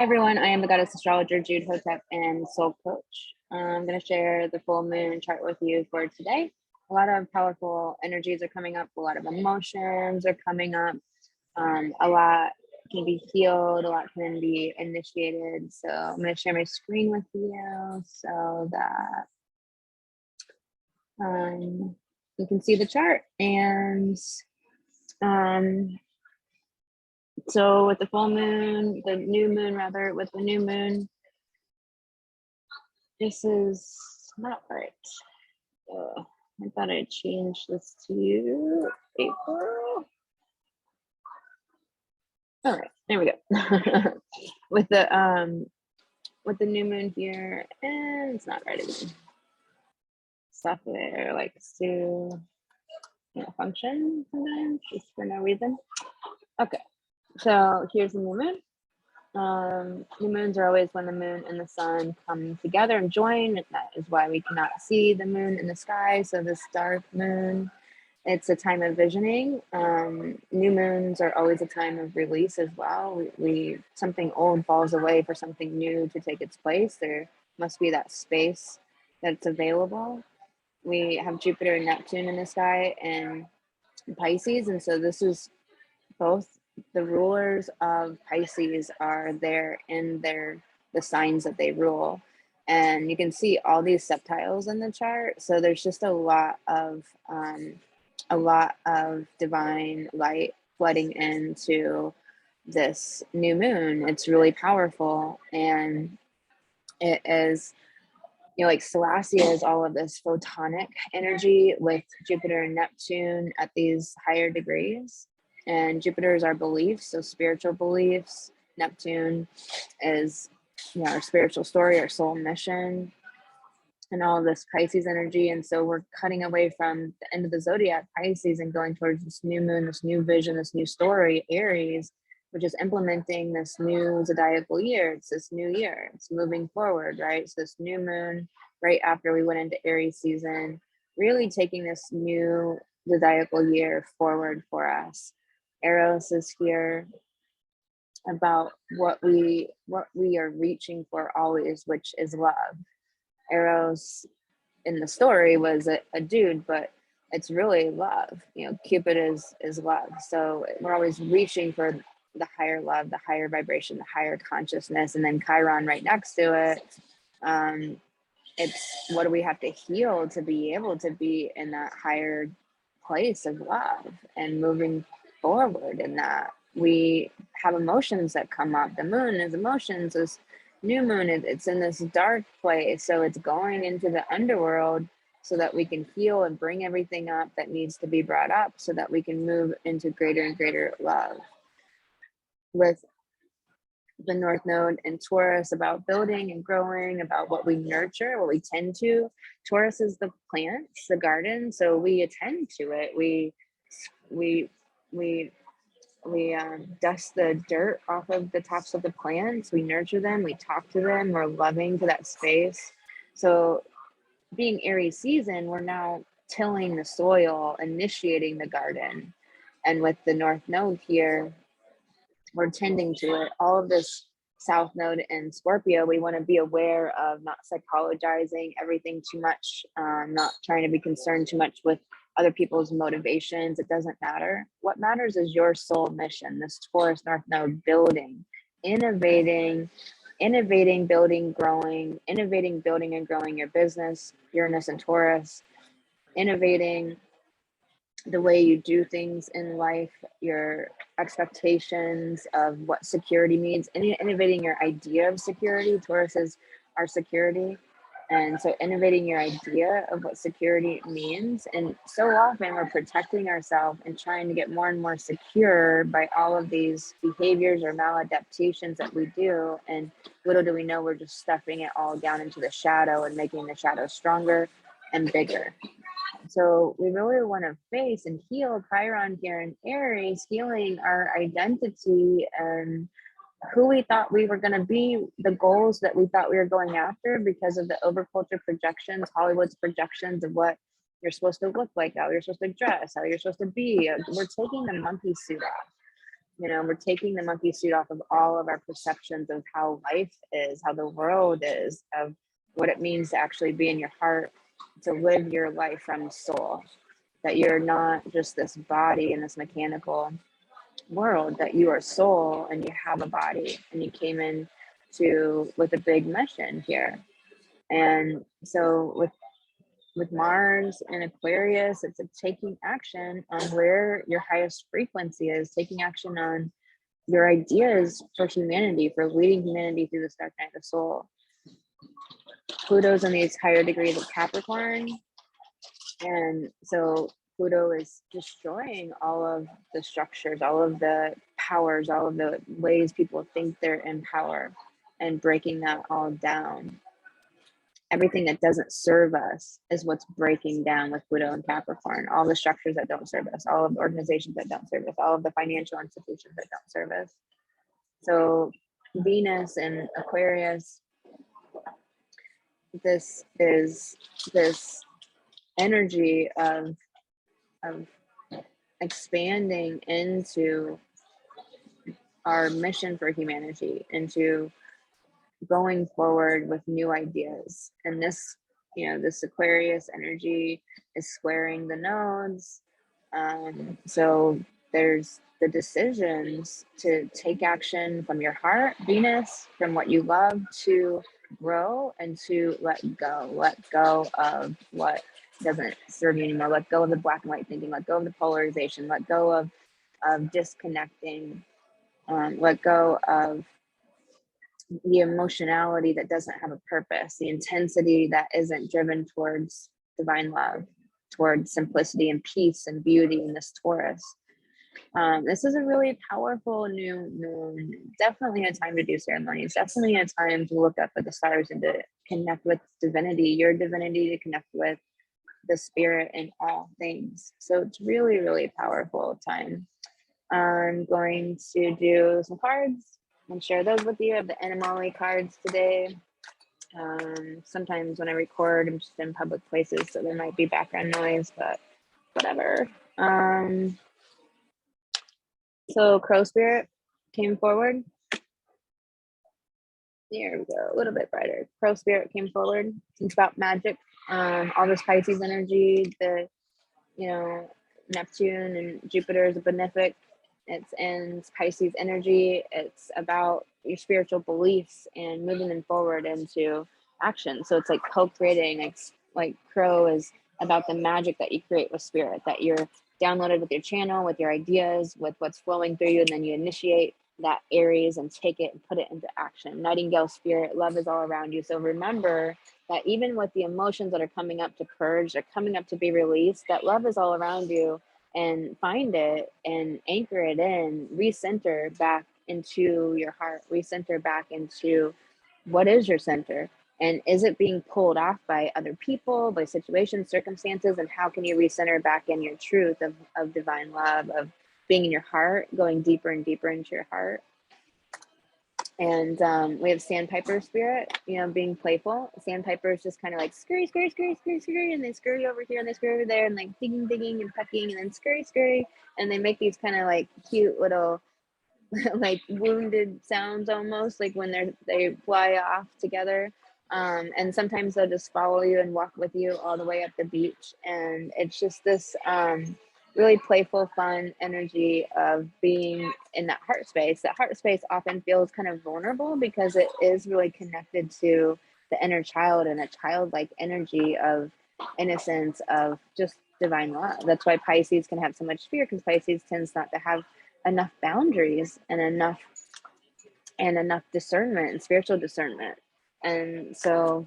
Hi everyone, I am the goddess astrologer Jude Hotep and soul coach. I'm going to share the full moon chart with you for today. A lot of powerful energies are coming up, a lot of emotions are coming up, a lot can be healed, a lot can be initiated. So I'm going to share my screen with you so that you can see the chart. And so with the full moon, the new moon rather, with the new moon, this is not right. I thought I'd change this to April. All right, there we go. with the new moon here, and it's not right again. Stuff there likes to function sometimes just for no reason. Okay, so here's the new moon. New moons are always when the moon and the sun come together and join. That is why we cannot see the moon in the sky. So this dark moon, it's a time of visioning. New moons are always a time of release as well. We something old falls away for something new to take its place. There must be that space that's available. We have Jupiter and Neptune in the sky and Pisces, and so this is both the rulers of Pisces are there in the signs that they rule, and you can see all these subtiles in the chart. So there's just a lot of divine light flooding into this new moon. It's really powerful, and it is, like Selassie is all of this photonic energy with Jupiter and Neptune at these higher degrees. And Jupiter is our beliefs, so spiritual beliefs. Neptune is, our spiritual story, our soul mission, and all of this Pisces energy. And so we're cutting away from the end of the zodiac, Pisces, and going towards this new moon, this new vision, this new story, Aries, which is implementing this new zodiacal year. It's this new year. It's moving forward, right? So this new moon, right after we went into Aries season, really taking this new zodiacal year forward for us. Eros is here about what we are reaching for always, which is love. Eros in the story was a dude, but it's really love. Cupid is love. So we're always reaching for the higher love, the higher vibration, the higher consciousness, and then Chiron right next to it. It's what do we have to heal to be able to be in that higher place of love and moving forward in that. We have emotions that come up. The moon is emotions. This new moon, it's in this dark place, so it's going into the underworld so that we can heal and bring everything up that needs to be brought up so that we can move into greater and greater love. With the North Node in Taurus, about building and growing, about what we nurture, what we tend to. Taurus is the plants, the garden, so we attend to it. We dust the dirt off of the tops of the plants. We nurture them. We talk to them. We're loving to that space. So, being Aries season, we're now tilling the soil, initiating the garden, and with the North Node here, we're tending to it. All of this South Node in Scorpio, we want to be aware of not psychologizing everything too much, not trying to be concerned too much with other people's motivations. It doesn't matter. What matters is your soul mission, this Taurus North Node building, innovating, building, growing, innovating, building and growing your business, Uranus and Taurus, innovating the way you do things in life, your expectations of what security means, innovating your idea of security. Taurus is our security. And so innovating your idea of what security means. And so often we're protecting ourselves and trying to get more and more secure by all of these behaviors or maladaptations that we do. And little do we know, we're just stuffing it all down into the shadow and making the shadow stronger and bigger. So we really want to face and heal Chiron here in Aries, healing our identity and who we thought we were going to be, the goals that we thought we were going after because of the overculture projections, Hollywood's projections of what you're supposed to look like, how you're supposed to dress, how you're supposed to be. We're taking the monkey suit off. We're taking the monkey suit off of all of our perceptions of how life is, how the world is, of what it means to actually be in your heart, to live your life from soul, that you're not just this body in this mechanical world, that you are soul and you have a body and you came in to with a big mission here. And so with Mars and Aquarius, it's taking action on where your highest frequency is, taking action on your ideas for humanity, for leading humanity through this dark night of the soul. Pluto's in these higher degrees of Capricorn. And so Pluto is destroying all of the structures, all of the powers, all of the ways people think they're in power, and breaking that all down. Everything that doesn't serve us is what's breaking down with Pluto and Capricorn. All the structures that don't serve us, all of the organizations that don't serve us, all of the financial institutions that don't serve us. So Venus and Aquarius, this is this energy of expanding into our mission for humanity, into going forward with new ideas. And this, this Aquarius energy is squaring the nodes. So there's the decisions to take action from your heart, Venus, from what you love, to grow and to let go of what doesn't serve you anymore. Let go of the black and white thinking, let go of the polarization, let go of disconnecting, let go of the emotionality that doesn't have a purpose, the intensity that isn't driven towards divine love, towards simplicity and peace and beauty in this Taurus. This is a really powerful new moon. Definitely a time to do ceremonies. Definitely a time to look up at the stars and to connect with divinity, your divinity, to connect with the spirit in all things. So it's really, really powerful time. I'm going to do some cards and share those with you. I have the Animali cards today. Sometimes when I record, I'm just in public places, so there might be background noise, but whatever. So Crow Spirit came forward. There we go, a little bit brighter. Crow Spirit came forward. It's about magic. All this Pisces energy, the, Neptune and Jupiter is a benefic. It's in Pisces energy. It's about your spiritual beliefs and moving them forward into action. So it's like co-creating, like Crow is about the magic that you create with spirit, that you're downloaded with your channel, with your ideas, with what's flowing through you, and then you initiate that Aries and take it and put it into action. Nightingale spirit, love is all around you. So remember that even with the emotions that are coming up to purge, they're coming up to be released, that love is all around you, and find it and anchor it in, recenter back into your heart, recenter back into what is your center. And is it being pulled off by other people, by situations, circumstances? And how can you recenter back in your truth of divine love, of being in your heart, going deeper and deeper into your heart? And we have Sandpiper spirit, being playful. Sandpiper is just kind of like scurry, scurry, scurry, scurry, scurry, and they scurry over here and they scurry over there, and like digging, digging, and pecking, and then scurry, scurry, and they make these kind of like cute little like wounded sounds, almost like when they fly off together. And sometimes they'll just follow you and walk with you all the way up the beach, and it's just this really playful, fun energy of being in that heart space. That heart space often feels kind of vulnerable because it is really connected to the inner child and a childlike energy of innocence, of just divine love. That's why Pisces can have so much fear, because Pisces tends not to have enough boundaries and enough discernment and spiritual discernment. And so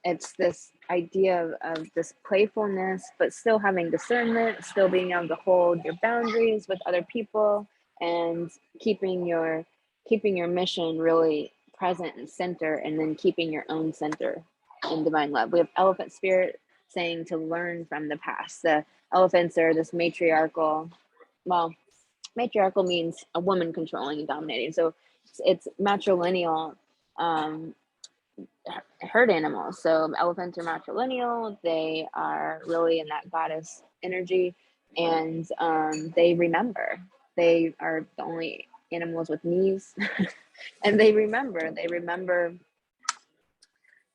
it's this idea of this playfulness, but still having discernment, still being able to hold your boundaries with other people, and keeping your mission really present and center, and then keeping your own center in divine love. We have Elephant spirit saying to learn from the past. The elephants are this matriarchal means a woman controlling and dominating. So it's matrilineal herd animals. So elephants are matrilineal. They are really in that goddess energy, and they remember. They are the only animals with knees. And they remember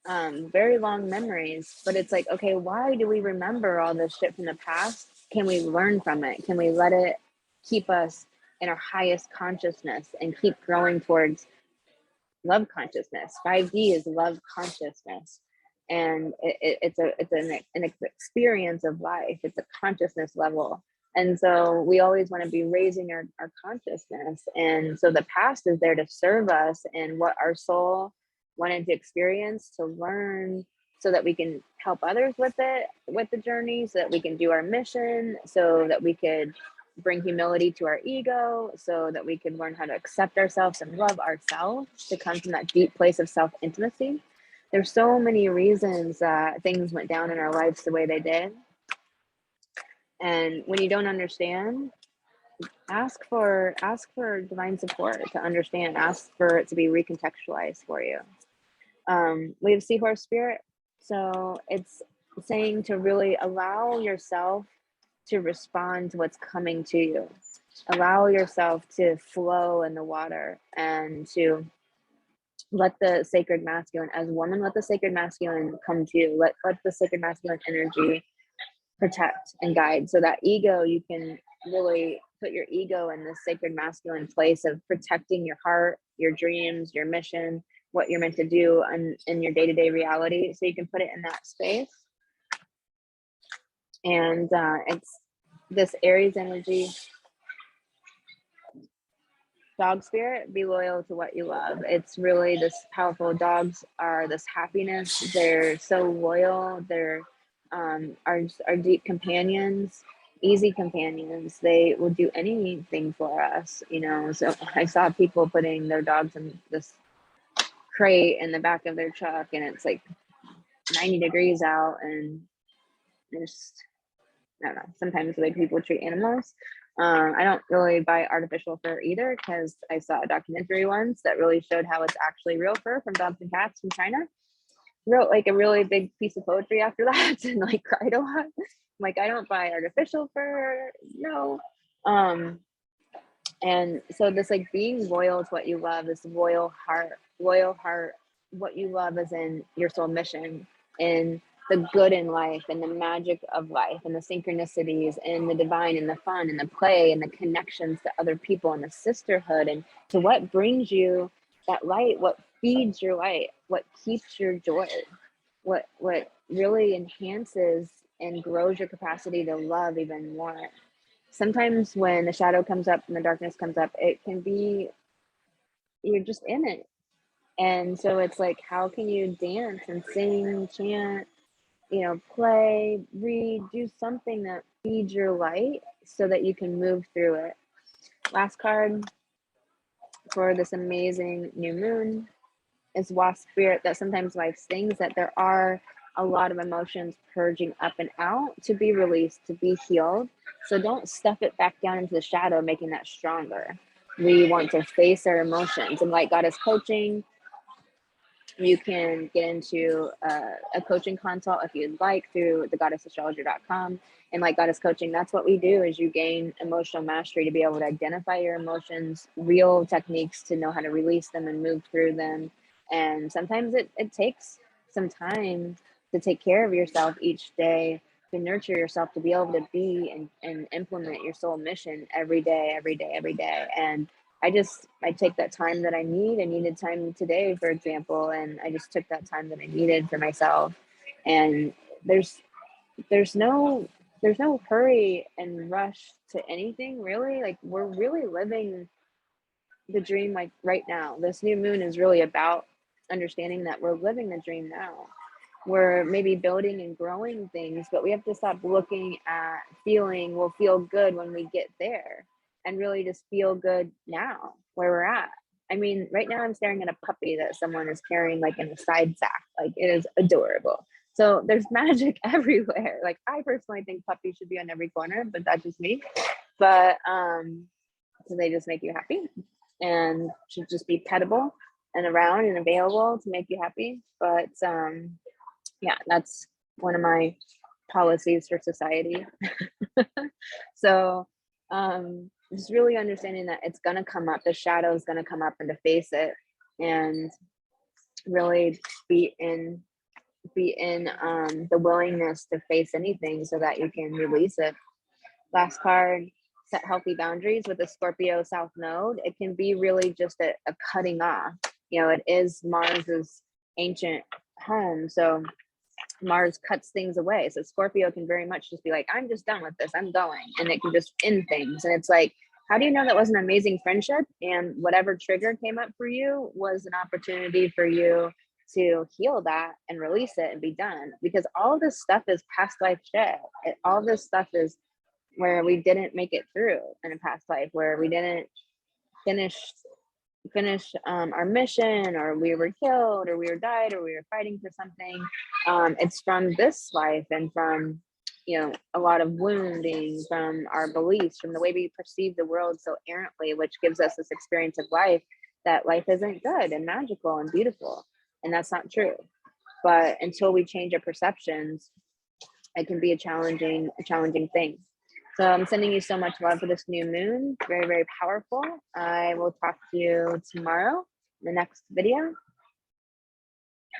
very long memories. But it's like, okay, why do we remember all this shit from the past? Can we learn from it? Can we let it keep us in our highest consciousness and keep growing towards love consciousness? 5D is love consciousness. And it's an experience of life. It's a consciousness level. And so we always want to be raising our consciousness. And so the past is there to serve us and what our soul wanted to experience, to learn, so that we can help others with it, with the journey, so that we can do our mission, so that we could bring humility to our ego, so that we can learn how to accept ourselves and love ourselves, to come from that deep place of self-intimacy. There's so many reasons that things went down in our lives the way they did. And when you don't understand, ask for divine support to understand. Ask for it to be recontextualized for you. We have Seahorse Spirit, so it's saying to really allow yourself to respond to what's coming to you. Allow yourself to flow in the water and to let the sacred masculine, as a woman, let the sacred masculine come to you. Let the sacred masculine energy protect and guide. So that ego, you can really put your ego in the sacred masculine place of protecting your heart, your dreams, your mission, what you're meant to do in your day-to-day reality. So you can put it in that space. And it's this Aries energy. Dog spirit, be loyal to what you love. It's really this powerful. Dogs are this happiness. They're so loyal. They're our deep companions, easy companions. They will do anything for us, you know. So I saw people putting their dogs in this crate in the back of their truck, and it's like 90 degrees out, and just, I don't know, sometimes the way people treat animals. I don't really buy artificial fur either, because I saw a documentary once that really showed how it's actually real fur from dogs and cats from China. Wrote like a really big piece of poetry after that and like cried a lot. Like, I don't buy artificial fur, no. And so this like being loyal to what you love, this loyal heart, what you love is in your soul mission, and the good in life and the magic of life and the synchronicities and the divine and the fun and the play and the connections to other people and the sisterhood, and to what brings you that light, what feeds your light, what keeps your joy, what really enhances and grows your capacity to love even more. Sometimes when the shadow comes up and the darkness comes up, it can be, you're just in it. And so it's like, how can you dance and sing, chant, you know, play, read, do something that feeds your light so that you can move through it. Last card for this amazing new moon is Wasp Spirit, that sometimes life stings, that there are a lot of emotions purging up and out to be released, to be healed. So don't stuff it back down into the shadow, making that stronger. We want to face our emotions. And like Goddess Coaching, you can get into a coaching consult if you'd like through thegoddessastrologer.com. And like Goddess Coaching, that's what we do, is you gain emotional mastery to be able to identify your emotions, real techniques to know how to release them and move through them. And sometimes it takes some time to take care of yourself each day, to nurture yourself, to be able to be and implement your soul mission every day. And I take that time that I need. I needed time today, for example, and I just took that time that I needed for myself. And there's no hurry and rush to anything, really. Like, we're really living the dream, like right now. This new moon is really about understanding that we're living the dream now. We're maybe building and growing things, but we have to stop looking at feeling, we'll feel good when we get there, and really just feel good now where we're at. I mean, right now I'm staring at a puppy that someone is carrying like in a side sack. Like, it is adorable. So there's magic everywhere. Like, I personally think puppies should be on every corner, but that's just me. But so they just make you happy and should just be pettable and around and available to make you happy. But yeah, that's one of my policies for society. So just really understanding that it's going to come up, the shadow is going to come up, and to face it, and really be in the willingness to face anything so that you can release it. Last card, set healthy boundaries with the Scorpio South Node. It can be really just a cutting off. You know, it is Mars's ancient home. So Mars cuts things away. So Scorpio can very much just be like, I'm just done with this. I'm going. And it can just end things. And it's like, how do you know that was an amazing friendship? And whatever trigger came up for you was an opportunity for you to heal that and release it and be done. Because all this stuff is past life shit. All this stuff is where we didn't make it through in a past life, where we didn't finish our mission, or we were killed, or we were died, or we were fighting for something. It's from this life, and from, you know, a lot of wounding, from our beliefs, from the way we perceive the world so errantly, which gives us this experience of life, that life isn't good and magical and beautiful. And that's not true. But until we change our perceptions, it can be a challenging thing. So I'm sending you so much love for this new moon. Very, very powerful. I will talk to you tomorrow in the next video.